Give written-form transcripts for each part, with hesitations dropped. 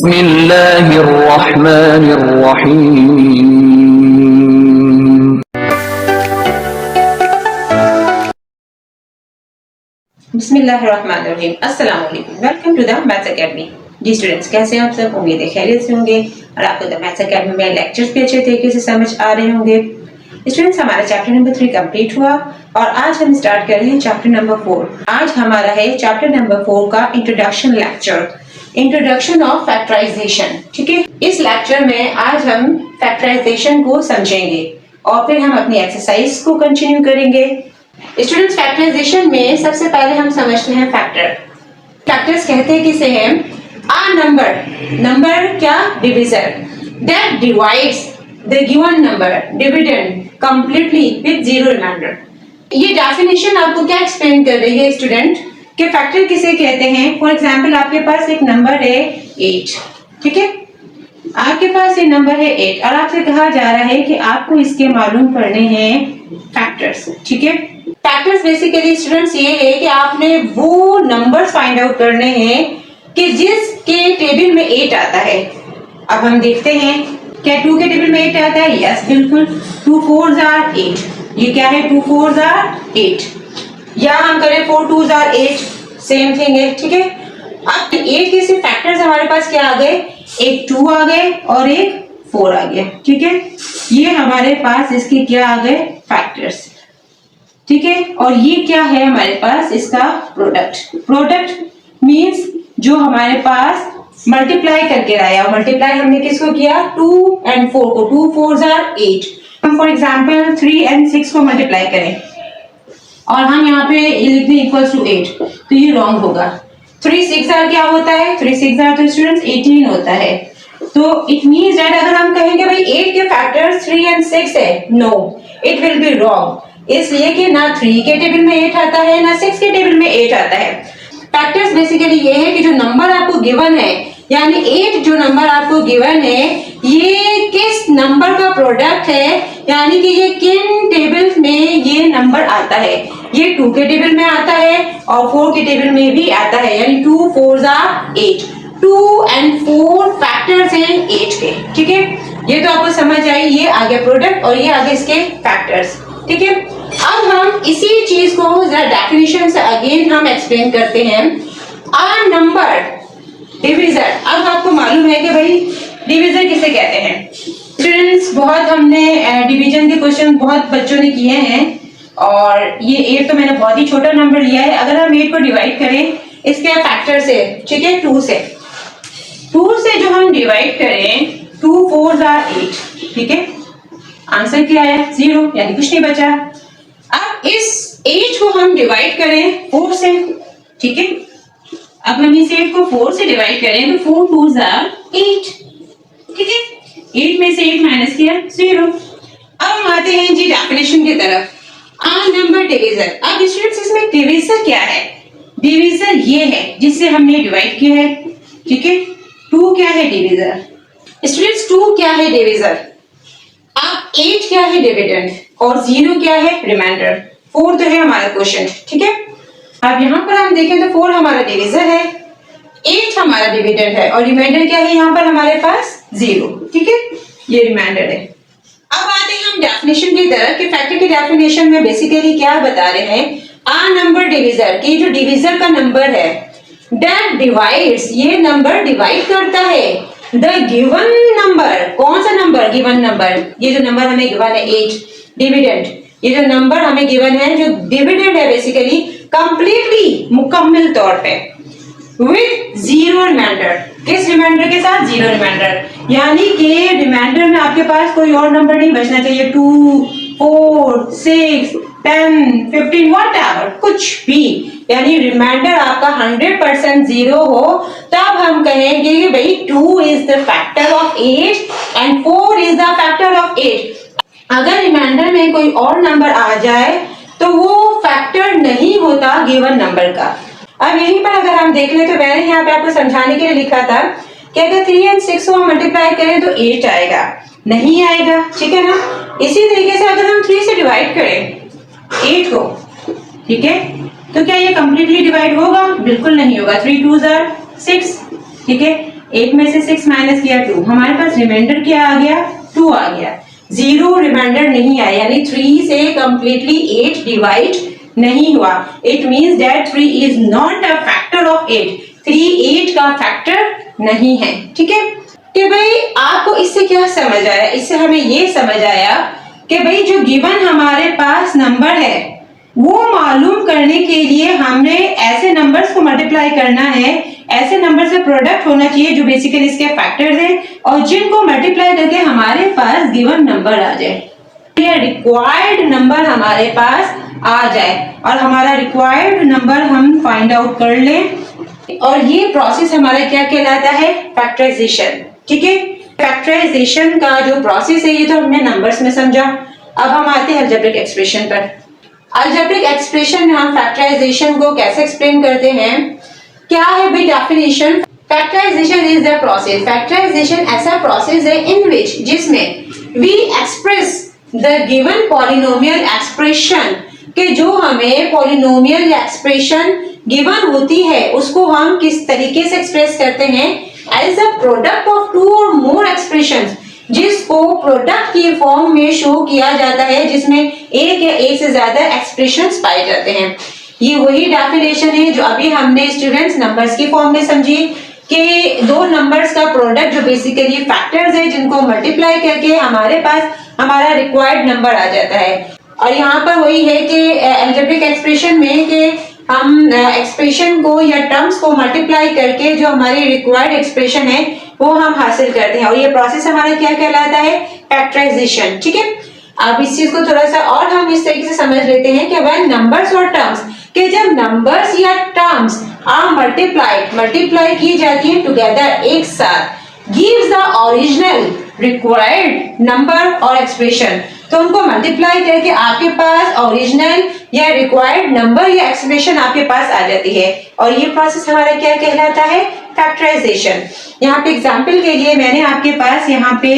बिस्मिल्लाहिर्रहमानिर्रहीम। बिस्मिल्लाहिर्रहमानिर्रहीम। अस्सलाम वालेकुम। Welcome to the maths academy. जी स्टूडेंट्स, कैसे हैं आप सब? उम्मीद है खैरियत से होंगे और आपको द मैथ्स एकेडमी में लेक्चर्स भी अच्छे तरीके से समझ आ रहे होंगे। स्टूडेंट्स, हमारा चैप्टर नंबर 3 कंप्लीट हुआ और आज हम स्टार्ट कर रहे हैं चैप्टर नंबर 4। आज हमारा है चैप्टर नंबर 4 का introduction lecture, introduction of factorisation. ठीक है, इस लेक्चर में आज हम फैक्टराइजेशन को समझेंगे और फिर हम अपनी एक्सरसाइज को कंटिन्यू करेंगे। स्टूडेंट्स, फैक्टराइजेशन में सबसे पहले हम समझते हैं फैक्टर। फैक्टर्स कहते हैं किसे हैं? आ नंबर क्या? Divisor that divides the given number dividend completely with zero reminder. ये डेफिनेशन आपको क्या एक्सप्लेन कर रही है स्टूडेंट कि फैक्टर किसे कहते हैं? फॉर एग्जांपल, आपके पास एक नंबर है 8। ठीक है, आपके पास ये नंबर है 8 और आपसे कहा जा रहा है कि आपको इसके मालूम करने हैं फैक्टर्स। ठीक है, फैक्टर्स बेसिकली स्टूडेंट्स ये है कि आपने वो नंबर्स फाइंड आउट करने हैं कि जिसके टेबल में 8 आता है। अब हम देखते हैं क्या 2 के टेबल में 8 आता है? यस, बिल्कुल। 2 4s are 8। ये क्या है? 2 4s are 8। या हम करें 4 2s are 8, सेम थिंग है। ठीक है, अब 8 के सिर्फ फैक्टर्स हमारे पास क्या आ गए? एक 2 आ गए और एक 4 आ गया। ठीक है, ये हमारे पास इसके क्या आ गए? फैक्टर्स। ठीक है, और ये क्या है हमारे पास? इसका प्रोडक्ट। प्रोडक्ट मींस जो हमारे पास मल्टीप्लाई करके आया। मल्टीप्लाई हमने किसको किया? 2 और 4 को। 2 4s are 8। हम फॉर एग्जांपल 3 और 6 को मल्टीप्लाई करें और हम यहाँ पे लिख दें इक्वल्स टू 8, तो ये रॉन्ग होगा। 3 6 are क्या होता है? 3 6 are तो स्टूडेंट्स 18 होता है। तो इट मींस दैट अगर हम कहेंगे भाई 8 के फैक्टर्स 3 और 6 है, no, it will be wrong. इसलिए कि ना 3 के टेबल में 8 आता है ना 6 के टेबल में 8 आता है। फैक्टर्स बेसिकली ये है कि जो नंबर आपको गिवन है, यानी 8 जो नंबर आपको गिवन है, ये किस नंबर का प्रोडक्ट है, यानी कि ये किन टेबल में ये नंबर आता है। ये 2 के टेबल में आता है और 4 के टेबल में भी आता है, यानी 2 4s are 8। 2 और 4 फैक्टर्स हैं 8 के। ठीक है, ये तो आपको समझ आई। ये आगे प्रोडक्ट और ये आगे इसके फैक्टर्स। ठीक है, अब हम इसी चीज को जरा डेफिनेशन से अगेन हम एक्सप्लेन करते हैं। आ नंबर डिविजर। अब आपको मालूम है कि भाई डिविजर किसे कहते हैं। स्टूडेंट्स, बहुत हमने डिवीजन के क्वेश्चन बहुत बच्चों ने किए हैं और ये 8 तो मैंने बहुत ही छोटा नंबर लिया है। अगर हम 8 को डिवाइड करें इसके फैक्टर से, ठीक है, 2 से जो हम डिवाइड करें, 2 4s are 8। ठीक है, आंसर क्या है? 0, यानी कुछ नहीं बचा। अब इस 8 को हम डिवाइड करें 4 से। ठीक है, अब हम इस 8 को 4 से डिवाइड करें तो 4 2s are 8। ठीक है, 8 में से 8 माइनस किया, 0। अब हम आते हैं जी डेफिनेशन की तरफ। आ नंबर डिविजर। अब स्टूडेंट्स, इसमें डिविजर क्या है? डिविजर ये है जिससे हमने डिवाइड किया है। ठीक है, 2 क्या है? डिविजर। स्टूडेंट्स, 2 क्या है? डिविजर। अब 8 क्या है? डिविडेंड। और 0 क्या है? रिमाइंडर। 4 तो है हमारा क्वेश्चन। ठीक है, अब यहाँ पर हम देखें तो 4 हमारा डिविजर है, 8 हमारा डिविडेंड है और रिमाइंडर क्या है यहाँ पर हमारे पास? 0। ठीक है, ये रिमाइंडर है। अब आते हैं हम डेफिनेशन की तरफ कि फैक्टर की डेफिनेशन में बेसिकली क्या बता रहे हैं? आ नंबर डिविजर, कि जो डिविजर का नंबर है, दैट डिवाइड्स, ये नंबर डिवाइड करता है द गिवन नंबर। कौन सा नंबर? Given number. ये जो नंबर हमें गिवन है 8, डिविडेंड, ये जो नंबर हमें गिवन है, जो डिविडेंड है बेसिकली कंप्लीटली, मुकम्मल तौर पे, विद 0 रिमाइंडर। किस रिमाइंडर के साथ? 0 रिमाइंडर। यानी कि रिमाइंडर में आपके पास कोई और नंबर नहीं बचना चाहिए। 2 4 6 10 15 व्हाटएवर, कुछ भी, यानी रिमाइंडर आपका 100% 0 हो, तब हम कहेंगे कि भाई 2 is the factor of 8 and 4 is the factor of 8। अगर रिमाइंडर में कोई और नंबर आ जाए तो वो फैक्टर नहीं होता गिवन नंबर का। अब यहीं पर अगर हम देख ले तो मैंने यहाँ पे आपको समझाने के लिए लिखा था कि अगर 3 और 6 को हम मल्टीप्लाई करें तो 8 आएगा, नहीं आएगा। ठीक है ना, इसी तरीके से अगर हम 3 से डिवाइड करें 8 को, ठीक है, तो क्या ये कंप्लीटली डिवाइड होगा? बिल्कुल नहीं होगा। 3 2s are 6। ठीक है, 8 में से 6 माइनस किया 2, हमारे पास रिमाइंडर क्या आ गया, 2 आ गया। 0 रिमाइंडर नहीं आया, यानी 3 से कंप्लीटली 8 डिवाइड नहीं हुआ। It means that 3 is not a factor of 8। 3 8 का फैक्टर नहीं है। ठीक है कि भाई आपको इससे क्या समझ आया, इससे हमें ये समझ आया कि भाई जो गिवन हमारे पास नंबर है वो मालूम करने के लिए हमने ऐसे नंबर्स को मल्टीप्लाई करना है, ऐसे नंबर से प्रोडक्ट होना चाहिए जो बेसिकली इसके फैक्टर्स हैं और जिनको मल्टीप्लाई करके हमारे पास गिवन नंबर आ जाए, ये रिक्वायर्ड नंबर हमारे पास आ जाए और हमारा रिक्वायर्ड नंबर हम फाइंड आउट कर लें। और ये प्रोसेस हमारा क्या कहलाता है, फैक्टराइजेशन। ठीक है, फैक्टराइजेशन का जो प्रोसेस है ये तो हमने नंबर्स में समझा। अब हम आते हैं अलजेब्रिक एक्सप्रेशन पर। अलजेब्रिक एक्सप्रेशन में हम फैक्टराइजेशन को कैसे एक्सप्लेन करते हैं, क्या है भाई definition. Factorisation is the process, factorisation ऐसा प्रोसेस है इन विच जिसमें we express the given polynomial expression, कि जो हमें पॉलिनोमियल एक्सप्रेशन गिवन होती है उसको हम किस तरीके से एक्सप्रेस करते हैं, एज अ प्रोडक्ट ऑफ 2 और मोर एक्सप्रेशंस, जिसको प्रोडक्ट की फॉर्म में शो किया जाता है जिसमें एक या एक से ज्यादा एक्सप्रेशंस पाए जाते हैं। ये वही डेफिनेशन है जो अभी हमने स्टूडेंट्स नंबर्स की फॉर्म में समझी कि दो नंबर्स का प्रोडक्ट जो बेसिकली फैक्टर्स है जिनको मल्टीप्लाई करके हमारे पास हमारा रिक्वायर्ड नंबर आ जाता है। और यहाँ पर वही है कि अलजेब्रिक एक्सप्रेशन में कि हम एक्सप्रेशन को या टर्म्स को मल्टीप्लाई करके जो हमारी रिक्वायर्ड एक्सप्रेशन है वो हम हासिल करते हैं और ये प्रोसेस हमारा क्या कहलाता है, फैक्टराइजेशन। ठीक है, अब इस चीज को थोड़ा सा और हम इस तरीके से समझ लेते हैं कि व्हेन नंबर्स और टर्म्स, कि जब नंबर्स या टर्म्स आर मल्टीप्लाई की जाती है टुगेदर एक साथ, gives the original required number और एक्सप्रेशन, तो उनको मल्टीप्लाई करके आपके पास ओरिजिनल या रिक्वायर्ड नंबर या एक्सप्रेशन आपके पास आ जाती है और ये प्रोसेस हमारा क्या कहलाता है, फैक्टराइजेशन। यहाँ पे एग्जांपल के लिए मैंने आपके पास यहाँ पे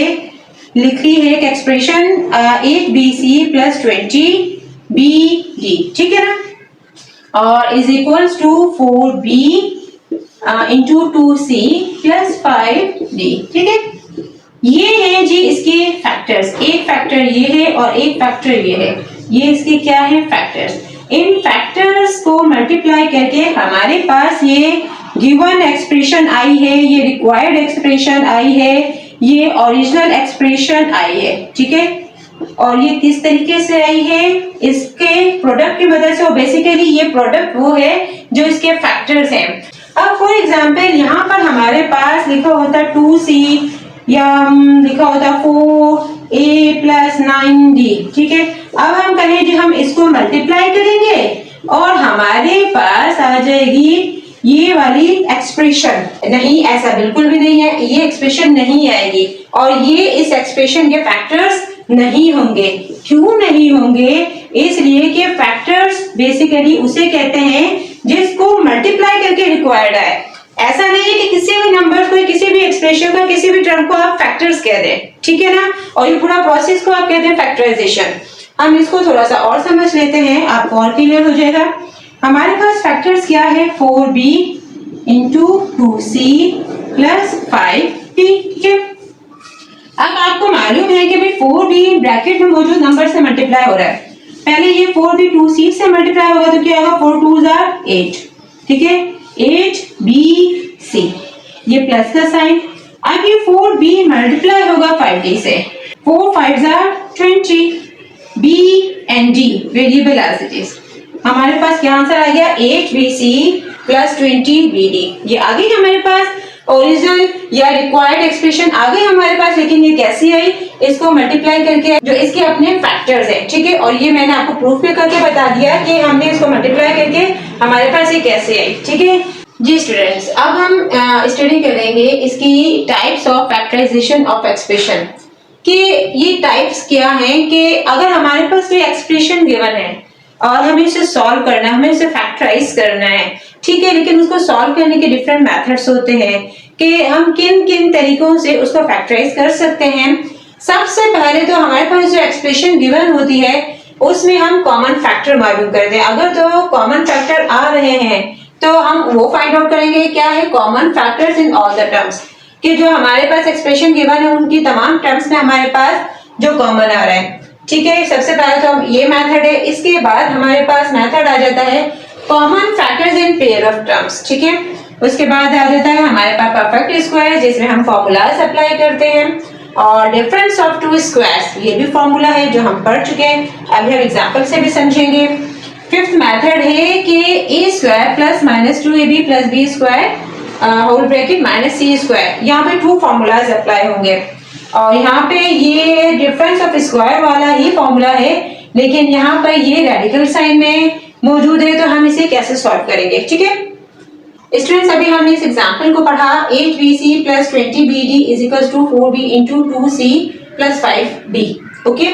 लिखी है एक एक्सप्रेशन 8bc + 20bd, ठीक है ना, और is equals to 4b into 2c + 5d। ठीक है, ये है जी इसके फैक्टर्स, एक फैक्टर ये है और एक फैक्टर ये है, ये इसके क्या है, फैक्टर्स। इन फैक्टर्स को मल्टीप्लाई करके हमारे पास ये गिवन एक्सप्रेशन आई है, ये रिक्वायर्ड एक्सप्रेशन आई है, ये ओरिजिनल एक्सप्रेशन आई है। ठीक है, और ये किस तरीके से आई है, इसके प्रोडक्ट की मदद से। और बेसिकली ये प्रोडक्ट वो है जो इसके फैक्टर्स हैं। अब फॉर एग्जांपल यहाँ पर हमारे पास लिखा होता 2c या लिखा होता 4a + 9d। ठीक है, अब हम कहें कि हम इसको मल्टीप्लाई करेंगे और हमारे पास आ जाएगी ये वाली एक्सप्रेशन। नहीं, ऐसा बिल्कुल भी नहीं है, ये एक्सप्रेशन नहीं आएगी और ये इस एक्सप्रेशन के फैक्टर्स नहीं होंगे। क्यों नहीं होंगे, इसलिए कि फैक्टर्स बेसिकली उसे कहते हैं जिसको मल्टीप्लाई करके रिक्वायर्ड है। ऐसा नहीं है कि किसी भी नंबर को, किसी भी एक्सप्रेशन को, किसी भी टर्म को आप फैक्टर्स कह दें, ठीक है ना, और ये पूरा प्रोसेस को आप कहते हैं फैक्टराइजेशन। हम इसको थोड़ा सा और समझ लेते हैं, आपको और क्लियर हो जाएगा। हमारे पास फैक्टर्स क्या है, 4b into 2c + 5d। ठीक है, अब आपको मालूम है कि भाई 4b ब्रैकेट में मौजूद नंबर से मल्टीप्लाई हो रहा है। पहले ये 4b 2c से मल्टीप्लाई होगा तो क्या होगा, 4 2s are 8। ठीक है, 8bc, ये प्लस का साइन। अब ये 4b मल्टीप्लाई होगा 5d से, 4 5s are 20, b and d variable as it is. हमारे पास क्या आंसर आ गया, 8bc + 20bd। ये आ गई हमारे पास ओरिजिनल या रिक्वायर्ड एक्सप्रेशन आ गई हमारे पास। लेकिन ये कैसी आई, इसको मल्टीप्लाई करके जो इसके अपने फैक्टर्स हैं। ठीक है, और ये मैंने आपको प्रूफ भी करके बता दिया कि हमने इसको मल्टीप्लाई करके हमारे पास ये कैसे आई। ठीक है जी स्टूडेंट्स, अब हम स्टडी करेंगे इसकी types of factorisation of expression, कि ये टाइप्स क्या हैं। कि अगर हमारे पास कोई एक्सप्रेशन गिवन है और हमें इसे सॉल्व करना है, हमें इसे फैक्टराइज करना है, ठीक है, लेकिन उसको सॉल्व करने के डिफरेंट मेथड्स होते हैं कि हम किन किन तरीकों से उसको फैक्टराइज कर सकते हैं। सबसे पहले तो हमारे पास जो एक्सप्रेशन गिवन होती है उसमें हम कॉमन फैक्टर मालूम करते हैं। अगर तो कॉमन फैक्टर आ रहे हैं तो हम वो फाइंड आउट करेंगे क्या है, common factors in all the terms. कि जो हमारे पास एक्सप्रेशन गिवन है उनकी तमाम टर्म्स में हमारे पास जो कॉमन आ रहा है। ठीक है, सबसे पहले तो ये मेथड है, इसके बाद हमारे पास मेथड आ जाता है common factors in pair of terms. ठीक है, उसके बाद आ जाता है हमारे पास परफेक्ट स्क्वायर जिसमें हम फॉर्मूलाज अप्लाई करते हैं, और डिफरेंस ऑफ टू स्क्वायर्स ये भी फॉर्मूला है जो हम पढ़ चुके हैं, अभी हम एग्जांपल से भी समझेंगे। फिफ्थ मेथड है कि a square plus minus 2ab plus b square whole bracket minus c square, यहाँ पे 2 फॉर्मूलाज अप्लाई होंगे, और यहाँ पे ये डिफरेंस ऑफ स्क्वायर वाला ही फॉर्मूला है, लेकिन यहाँ पर ये रेडिकल साइन में मौजूद है, तो हम इसे कैसे सॉल्व करेंगे। ठीक है स्टूडेंट्स, अभी हमने इस एग्जांपल को पढ़ा 8bc plus 20bd is equal to 4b into 2c plus 5b। Okay,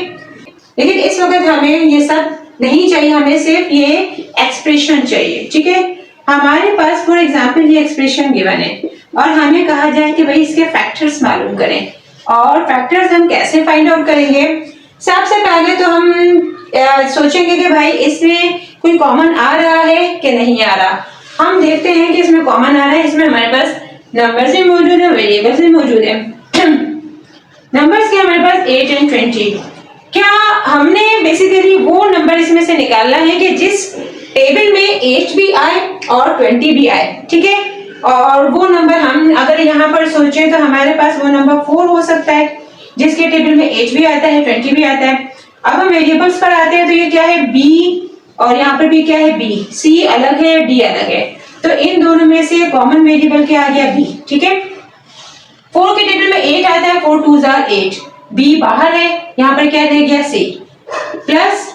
लेकिन इस वक्त हमें ये सब नहीं चाहिए, हमें सिर्फ ये एक्सप्रेशन चाहिए। ठीक है, हमारे पास फॉर एग्जांपल ये एक्सप्रेशन गिवन है और हमें कहा जाए कि भाई इसके फैक्टर्स मालूम करें, और फैक्टर्स हम कैसे फाइंड आउट करेंगे। सबसे पहले तो हम सोचेंगे कि भाई इसमें कोई कॉमन आ रहा है कि नहीं आ रहा। हम देखते हैं कि इसमें कॉमन आ रहा है, इसमें हमारे पास नंबर्स भी मौजूद है, वेरिएबल्स भी मौजूद है। नंबर्स के हमारे पास 8 एंड 20, क्या हमने बेसिकली वो नंबर इसमें से निकालना है कि जिस टेबल में 8 भी आए और 20 भी आए। ठीक है, और वो नंबर हम अगर यहाँ पर सोचें तो हमारे पास वो नंबर 4 हो सकता है जिसके टेबल में 8 भी आता है 20 भी आता है। अब हम वेरिएबल्स पर आते हैं तो ये क्या है b, और यहाँ पर भी क्या है b, c अलग है d अलग है, तो इन दोनों में से कॉमन वेरिएबल क्या आ गया b। ठीक है, 4 के टेबल में 8 आता है, 4 2s are 8, b बाहर है, यहाँ पर क्या रह गया c, प्लस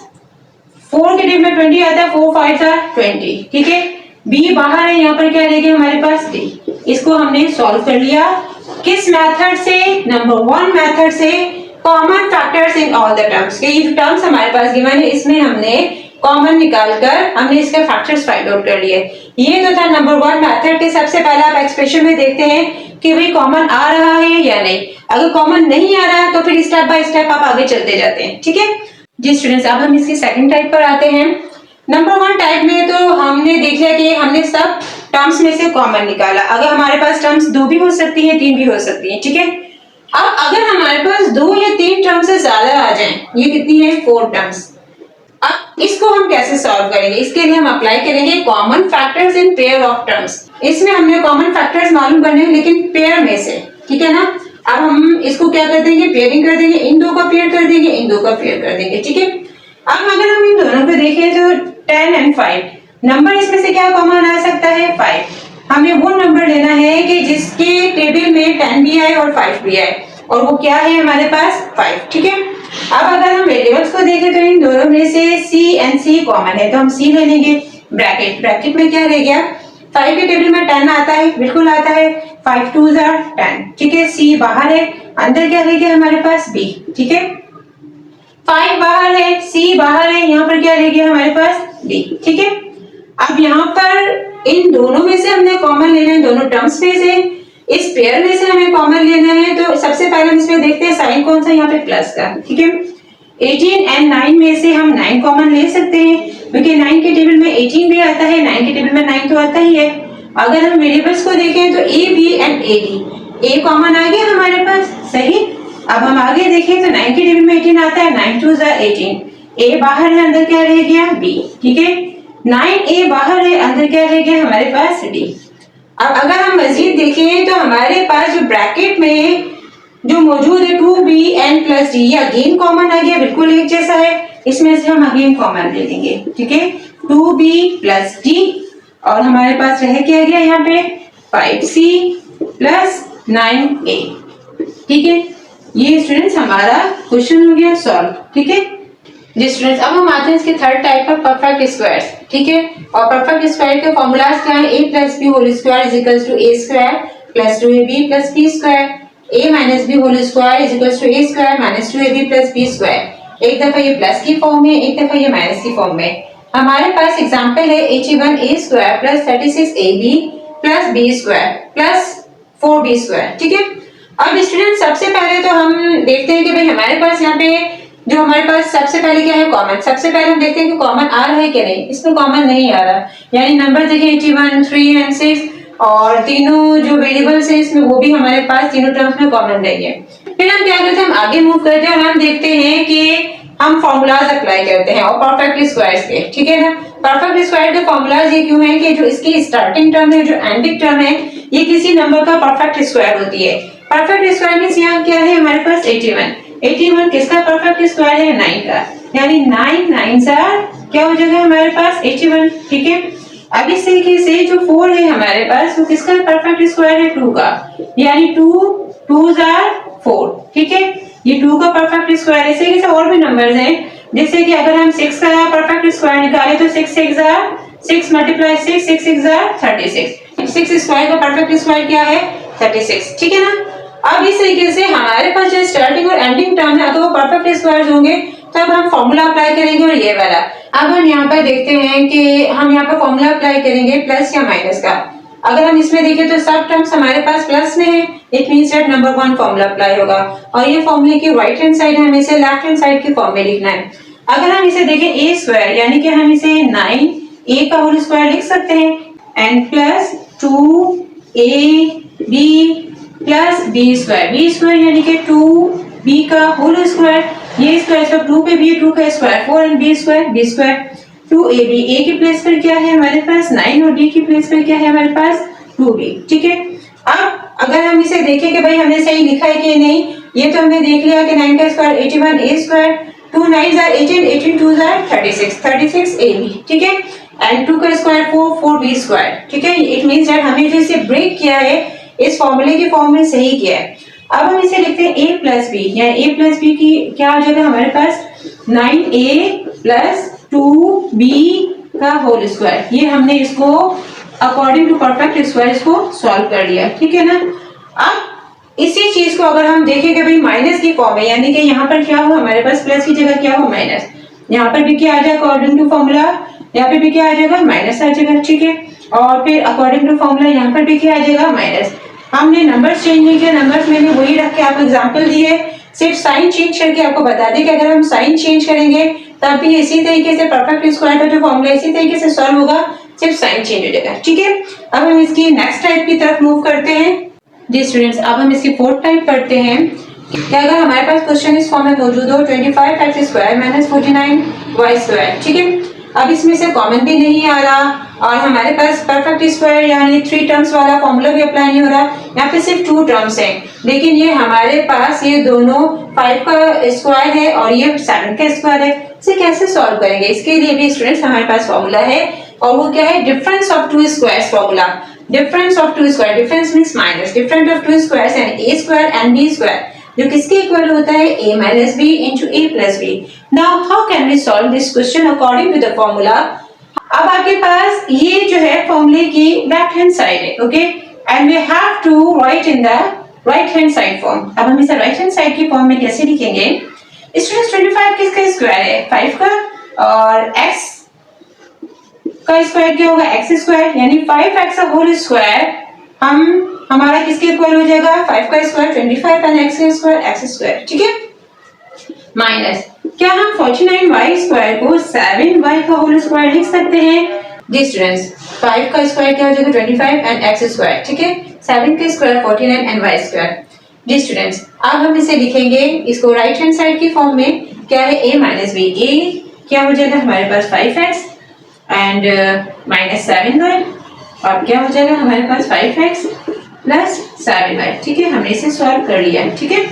4 के टेबल में 20 आता है, 4 5s are 20। ठीक है, b बाहर है, यहाँ पर क्या रह गया हमारे पास d। इसको हमने सॉल्व कर लिया किस मेथड से, नंबर 1 मेथड से, common factors in all the terms. ये टर्म्स हमारे पास गिवन है, इसमें हमने कॉमन निकालकर हमने इसके फैक्टर्स फाइंड आउट कर लिए। ये जो था नंबर 1 मेथड के, सबसे पहले आप एक्सप्रेशन में देखते हैं कि भाई कॉमन आ रहा है या नहीं। अगर कॉमन नहीं आ रहा तो फिर स्टेप बाय स्टेप आप आगे चलते जाते हैं। ठीक है जी स्टूडेंट्स, अब हम इसकी सेकंड टाइप पर आते हैं। नंबर 1 टाइप में तो हमने देख लिया कि हमने सब टर्म्स में से कॉमन निकाला। अगर हमारे पास टर्म्स 2 भी हो सकती है 3 भी हो सकती है। ठीक है, अब अगर हमारे पास 2 या 3 टर्म्स से ज्यादा आ जाएं, ये कितनी है 4 टर्म्स, अब इसको हम कैसे सॉल्व करेंगे। इसके लिए हम अप्लाई करेंगे common factors in pair of terms. इसमें हमने कॉमन फैक्टर्स मालूम करने हैं लेकिन पेयर में से। ठीक है ना, अब हम इसको क्या कर देंगे, पेयरिंग कर देंगे, इन 2 का पेयर कर देंगे, इन 2 का पेयर कर देंगे। ठीक है, अब अगर हम इन दोनों को देखें तो 10 एंड 5 नंबर, इसमें से क्या कॉमन आ सकता है 5। हमें वो नंबर लेना है कि जिसके टेबल में 10 भी आए और 5 भी आए, और वो क्या है हमारे पास 5। ठीक है, अब अगर हम वेरिएबल्स को देखें तो इन दोनों में से c एंड c कॉमन है, तो हम c ले लेंगे। ब्रैकेट, ब्रैकेट में क्या रह गया, 5 के टेबल में 10 आता है, बिल्कुल आता है, 5 2s are 10। ठीक है, c बाहर है, अंदर क्या रह गया हमारे पास b। ठीक है, 5 बाहर है, c बाहर है, यहाँ पर क्या रह गया हमारे पास d। ठीक है, अब यहाँ पर इन दोनों में से हमने कॉमन लेना है, दोनों टर्म्स में से, इस पेयर में से हमें कॉमन लेना है। तो सबसे पहले हम इसमें देखते हैं साइन कौन सा, यहाँ पे प्लस का। ठीक है, 18 एंड 9 में से हम 9 कॉमन ले सकते हैं क्योंकि 9 के टेबल में 18 भी आता है, 9 के टेबल में 9 तो आता ही है। अगर हम वेरिएबल्स को देखें तो a b and ad, a common आ गया हमारे पास, सही। अब हम आगे देखें तो 9 के टेबल में 18 आता है, 9 2s are 18, a बाहर है, अंदर क्या रह गया b। ठीक है, 9a बाहर है, अंदर क्या रह गया हमारे पास d। अब अगर हम मजीद देखें तो हमारे पास जो ब्रैकेट में जो मौजूद है 2bn प्लस d, ये अगेन कॉमन आ गया, बिल्कुल एक जैसा है, इसमें से हम अगेन कॉमन ले लेंगे। ठीक है, 2b प्लस d, और हमारे पास रह क्या गया यहाँ पे 5c प्लस 9a। ठीक है, ये स्टूडेंट्स हमारा क्वेश्चन हो गया सॉल्व। ठीक है जी स्टूडेंट्स, अब हम आते हैं इसके थर्ड टाइप पर, परफेक्ट स्क्वायर्स। ठीक है, और परफेक्ट स्क्वायर के फॉर्मूलाज क्या है, a plus b whole square is equal to a square plus 2ab plus b square, a minus b whole square is equal to a square minus 2ab plus b square. एक दफा ये plus की form में, एक दफा ये minus की form में। हमारे पास एग्जांपल है 81a square plus 36ab plus b square plus 4b square. ठीक है, अब स्टूडेंट सबसे पहले तो हम देखते हैं कि भाई हमारे पास यहाँ पे जो हमारे पास सबसे पहले क्या है कॉमन। सबसे पहले हम देखते हैं कि कॉमन आ रहा है कि नहीं, इसमें कॉमन नहीं आ रहा, यानी नंबर देखें 81 3 एंड 6 और तीनों जो वेरिएबल्स है इसमें वो भी हमारे पास तीनों टर्म्स में कॉमन रहेंगे। फिर हम क्या करते हैं, हम आगे मूव करते हैं और हम देखते हैं कि हम फॉर्मूलाज अप्लाई करते हैं और परफेक्ट स्क्वायर्स के, ठीक है ना। परफेक्ट स्क्वायर के फॉर्मूलाज ये क्यों है कि जो इसकी स्टार्टिंग टर्म है, जो एंडिंग टर्म है, ये किसी नंबर का परफेक्ट स्क्वायर होती है। परफेक्ट स्क्वायर मींस यहाँ क्या है हमारे पास 81। 81 किसका परफेक्ट स्क्वायर है, 9 का, यानी 9 9s आर क्या हो जाएगा हमारे पास 81, ठीक है। अब इस तरीके से जो 4 है हमारे पास वो किसका परफेक्ट स्क्वायर है, 2 का, यानी 2 2s आर 4, ठीक है। ये 2 का परफेक्ट स्क्वायर है। इसी तरीके से और भी नंबर्स हैं, जैसे कि अगर हम 6 का परफेक्ट स्क्वायर निकालें तो 6 6 आर 6 मल्टीप्लाई 6 6 6 आर 36। 6 स्क्वायर का परफेक्ट स्क्वायर क्या है, 36, ठीक है ना। अब इस तरीके से हमारे पास जो स्टार्टिंग और एंडिंग टर्म है अगर वो परफेक्ट स्क्वायर्स होंगे तब हम फॉर्मूला अप्लाई करेंगे और ये वाला। अब हम यहाँ पर देखते हैं कि हम यहाँ पर फॉर्मूला अप्लाई करेंगे प्लस या माइनस का। अगर हम इसमें देखें तो सब टर्म्स हमारे पास प्लस में है, it means that number 1 formula apply होगा और ये फॉर्मूले की राइट हैंड साइड है, हमें इसे लेफ्ट हैंड साइड की फॉर्म में लिखना है। अगर हम इसे देखें ए स्क्वायर यानी कि हम इसे 9a का होल स्क्वायर लिख सकते हैं and plus 2ab plus b square यानी कि 2b का होल स्क्वायर, ये स्क्वायर सब 2 पे b 2 का square 4 and b square 2ab, a की प्लेस पर क्या है हमारे पास 9 और b की प्लेस पर क्या है हमारे पास 2b, ठीक है। अब अगर हम इसे देखें कि भाई हमने सही लिखा है कि नहीं, ये तो हमने देख लिया कि 9 का square 81, a square 2 9s are 18, 18 2s are 36, 36ab, ठीक है, एंड 2 का स्क्वायर 4 4b स्क्वायर, ठीक है। इट मींस दैट हमने जो इसे ब्रेक किया है इस फॉर्मूले के फॉर्म में सही किया है। अब हम इसे लिखते हैं a प्लस b, या a प्लस b की क्या हो जाएगा हमारे पास 9a प्लस 2b का होल स्क्वायर। ये हमने इसको अकॉर्डिंग टू परफेक्ट स्क्वायर इसको सॉल्व कर लिया, ठीक है ना। अब इसी चीज को अगर हम देखें कि भाई माइनस की फॉर्म है, यानी कि यहाँ पर क्या हो हमारे पास प्लस की जगह क्या हो माइनस, यहाँ पर भी क्या आ जाएगा अकॉर्डिंग टू फॉर्मूला, यहाँ पे भी क्या आ जाएगा माइनस आ जाएगा, ठीक है। और फिर अकॉर्डिंग टू फॉर्मूला यहाँ पर भी क्या आ जाएगा माइनस। हमने नंबर्स चेंज नहीं किया, नंबर्स मैंने वही रख के आपको एग्जांपल दिए, सिर्फ साइन चेंज करके आपको बता दें कि अगर हम साइन चेंज करेंगे तब भी इसी तरीके से परफेक्ट स्क्वायर का जो फॉर्मूला इसी तरीके से सॉल्व होगा, सिर्फ साइन चेंज हो जाएगा, ठीक है। अब हम इसकी नेक्स्ट टाइप की तरफ मूव करते हैं। जी स्टूडेंट्स, अब हम इसकी फोर्थ टाइप करते हैं कि अगर हमारे पास क्वेश्चन इस फॉर्म में मौजूद हो 25x square minus 49y square, ठीक है। अब इसमें से कॉमन भी नहीं आ रहा और हमारे पास परफेक्ट स्क्वायर यानी 3 टर्म्स वाला फॉर्मूला भी अप्लाई नहीं हो रहा, यहाँ पे सिर्फ 2 टर्म्स हैं, लेकिन ये हमारे पास ये दोनों 5 का स्क्वायर है और ये 7 का स्क्वायर है। इसे कैसे सॉल्व करेंगे, इसके लिए भी स्टूडेंट्स हमारे पास फॉर्मूला है और वो क्या है difference of 2 squares formula. Difference of 2 square, difference means minus, difference of 2 squares and a square and b square जो किसके इक्वल होता है a minus b into a plus b। Now how can we solve this question according to the formula? अब आपके पास ये जो है फॉर्मूले की लेफ्ट हैंड साइड है, okay, and we have to write in the right hand side form. अब हम इसे राइट हैंड साइड की फॉर्म में कैसे लिखेंगे, स्टूडेंट्स 25 किसका स्क्वायर है 5 का और x का स्क्वायर क्या होगा x स्क्वायर, यानी 5x का होल स्क्वायर हमारा किसके इक्वल हो जाएगा 5 का स्क्वायर 25 एंड x का स्क्वायर x स्क्वायर, ठीक है, माइनस क्या हम 49y स्क्वायर को 7y का होल स्क्वायर लिख सकते हैं। जी स्टूडेंट्स, 5 का स्क्वायर क्या हो जाएगा 25 एंड x स्क्वायर, ठीक है, 7 का स्क्वायर 49 एंड y स्क्वायर। जी स्टूडेंट्स, अब हम इसे लिखेंगे इसको राइट हैंड साइड की फॉर्म में, क्या है a माइनस b, a क्या हो जाएगा हमारे पास 5x एंड माइनस 7y और क्या हो जाएगा हमारे पास 5x प्लस 7y, ठीक है, हमने इसे सॉल्व कर लिया, ठीक है।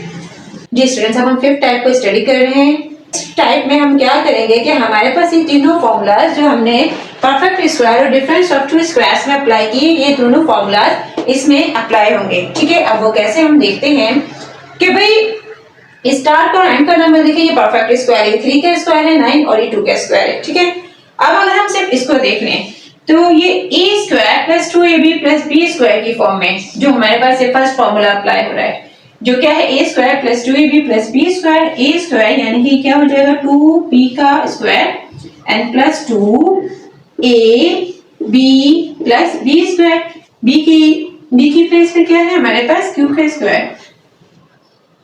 जी स्टूडेंट्स, अब हम फिफ्थ टाइप को स्टडी कर रहे हैं। इस टाइप में हम क्या करेंगे कि हमारे पास ये तीनों फॉर्मूलाज जो हमने परफेक्ट स्क्वायर और डिफरेंस ऑफ 2 स्क्वायर्स में अप्लाई किए, ये दोनों फॉर्मूलाज इसमें अप्लाई होंगे, ठीक है। अब वो कैसे हम देखते हैं कि भाई स्टार्ट और एंड का नंबर देखिए, ये परफेक्ट स्क्वायर है, 3 का स्क्वायर है 9 और ये 2 का स्क्वायर है, ठीक है। अब अगर हम सिर्फ इसको देख लें तो ये a square plus 2ab plus b square की फॉर्म में जो हमारे पास ये फर्स्ट फॉर्मूला अप्लाई हो रहा है, जो क्या है a square plus 2ab plus b square, a square यानी कि क्या हो जाएगा 2b का square and plus 2ab plus b square, b की प्लेस पे क्या है हमारे पास q का स्क्वायर।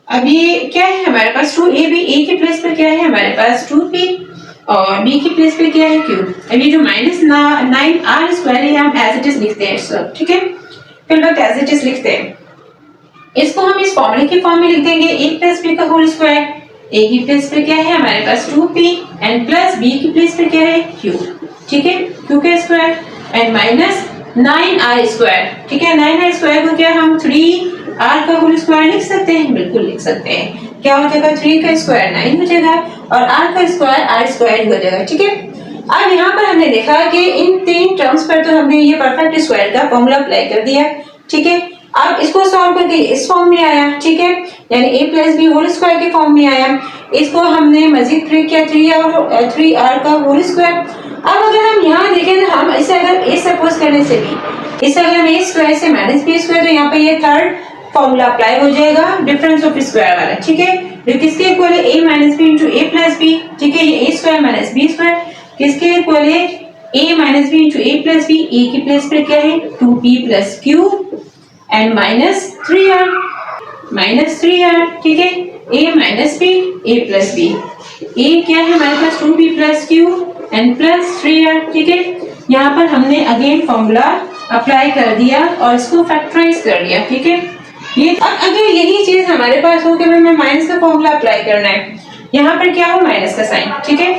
अब ये क्या है हमारे पास 2ab, a की प्लेस पर क्या है हमारे पास 2b और b की प्लेस पे क्या है q। अब ये जो माइनस 9r स्क्वायर है हम एज इट इज लिखते हैं सब, ठीक है। फिर वक्त एज इट इज लिखते हैं। इसको हम इस फॉर्मूले की फॉर्म में लिख देंगे a प्लस बी का होल स्क्वायर। a की प्लेस पे क्या है हमारे पास 2p एंड प्लस b की प्लेस पे क्या है q, ठीक है, q का square and minus 9r square, ठीक है। 9r स्क्वायर को क्या हम 3r का होल स्क्वायर लिख सकते हैं, बिल्कुल लिख सकते हैं। क्या हो जाएगा 3 का स्क्वायर 9 हो जाएगा और r का स्क्वायर r स्क्वायर हो जाएगा, ठीक है। अब यहाँ पर हमने देखा कि इन तीन टर्म्स पर तो हमने ये परफेक्ट स्क्वायर का फॉर्मूला अप्लाई कर दिया, ठीक है। अब इसको सॉल्व करके इस फॉर्म में आया, ठीक है, यानी a plus B whole square के फॉर्म में आया। इसको हमने मजीद प्रूव किया 3r का होल स्क्वायर। अब अगर हम यहाँ देखें तो हम इसे अगर a सपोज करने से भी इसे अगर हम a स्क्वायर से माइनस b स्क्वायर, तो यहाँ पे ये थर्ड फॉर्मूला अप्लाई हो जाएगा डिफरेंस ऑफ स्क्वायर वाला, ठीक है। जो किसके इक्वल है a minus B into a plus B, ठीक है। ये a square minus b square किसके इक्वल है a minus B into a plus B. a की प्लेस पे क्या है 2p plus q and minus 3r, ठीक है। a minus b a plus b, a क्या है हमारे पास 2b plus q and plus 3r, ठीक है। यहाँ पर हमने अगेन फॉर्मूला अप्लाई कर दिया और इसको फैक्टराइज कर दिया, ठीक है। ये अब अगर यही चीज हमारे पास हो कि हमें माइनस का फॉर्मूला अप्लाई करना है, यहाँ पर क्या हो माइनस का साइन, ठीक है।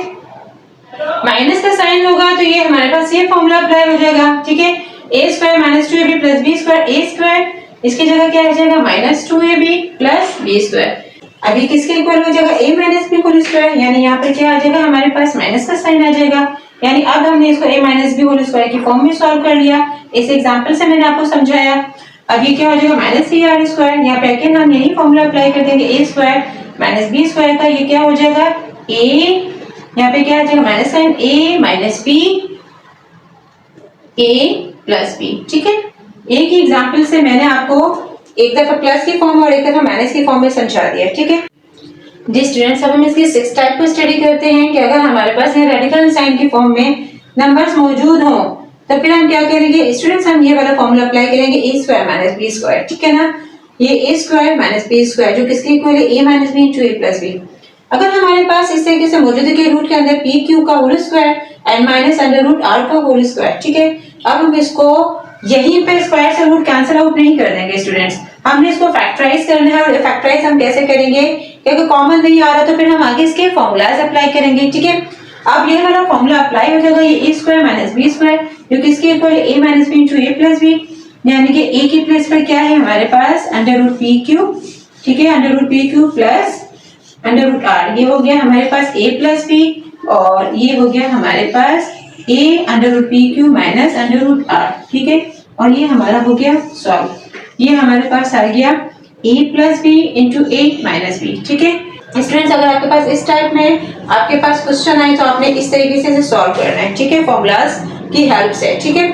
माइनस का साइन होगा तो ये हमारे पास ये फॉर्मूला अप्लाई हो जाएगा, ठीक है। a square minus 2ab plus b square, a square इसकी जगह क्या आ जाएगा minus 2ab plus b square. अभी किसके इक्वल हो जाएगा a minus b whole square, यानी यहाँ पर क्या आ जाएगा हमारे पास माइनस का साइन आ जाएगा। यानी अब हमने इसको a minus b whole square की फॉर्म में सॉल्व कर लिया। इस एग्जांपल से मैंने आपको समझाया। अब ये क्या हो जाएगा माइनस 3r स्क्वायर, यहाँ पे अगेन हम यही फॉर्मूला अप्लाई कर देंगे a square minus b square का। ये क्या हो जाएगा a, यहाँ पे क्या आ जाएगा minus sign a minus b a plus b, ठीक है। एक ही एग्जांपल से मैंने आपको एक दफा प्लस की फॉर्म और एक दफा माइनस की फॉर्म में समझा दिया, ठीक है। जी स्टूडेंट्स, अब हम इसकी 6 टाइप को स्टडी करते हैं कि अगर हमारे पास ये रेडिकल साइन की फॉर्म में नंबर्स मौजूद हों तो फिर हम क्या करेंगे स्टूडेंट्स, हम ये वाला फॉर्मूला अप्लाई करेंगे a square minus b square, ठीक है ना। ये a square minus b square जो किसके इक्वल है a minus b into a plus b। अगर हमारे पास इस तरीके से मौजूद है कि रूट के अंदर p q का whole square and minus under root r का होल स्क्वायर, ठीक है। अब हम इसको यहीं पे स्क्वायर से रूट कैंसिल आउट नहीं कर देंगे स्टूडेंट्स, हमने इसको फैक्टराइज करना है। और फैक्टराइज हम कैसे करेंगे, क्योंकि कॉमन नहीं आ रहा तो फिर हम आगे इसके फॉर्मूलाज अप्लाई करेंगे, ठीक है। अब ये वाला फॉर्मूला अप्लाई हो जाएगा, ये a square minus b square जो किसके इक्वल है a minus b into a plus b, यानी कि a की प्लेस पर क्या है हमारे पास अंडर रूट पी क्यू, ठीक है, under root P Q plus under root r। ये हो गया हमारे पास a प्लस b और ये हो गया हमारे पास a under root P Q minus under root r, ठीक है। और ये हमारा हो गया सॉल्व, ये हमारे पास आ गया a plus B into a minus B, ठीक है। स्टूडेंट्स, अगर आपके पास इस टाइप में आपके पास क्वेश्चन आए तो आपने इस तरीके से सॉल्व करना है, ठीक है, फॉर्मूलाज की हेल्प से, ठीक है।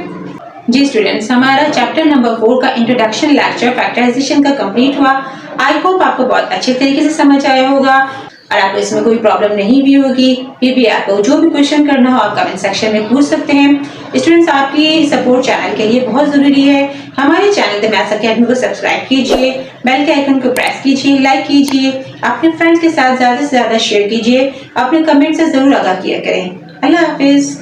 जी स्टूडेंट्स, हमारा चैप्टर नंबर 4 का इंट्रोडक्शन लेक्चर फैक्टराइजेशन का कंप्लीट हुआ। आई होप आपको बहुत अच्छे तरीके से समझ आया होगा और आपको इसमें कोई प्रॉब्लम नहीं भी होगी। फिर भी आपको जो भी क्वेश्चन करना हो आप कमेंट सेक्शन में पूछ सकते हैं। स्टूडेंट्स, आपकी सपोर्ट चैनल के लिए बहुत जरूरी है। हमारे चैनल द मैथ्स अकेडमी को सब्सक्राइब कीजिए, बेल के आइकन को प्रेस कीजिए, लाइक कीजिए, अपने फ्रेंड्स के साथ ज्यादा से ज्यादा शेयर कीजिए, अपने कमेंट से जरूर आगाह किया करें। अल्लाह हाफिज।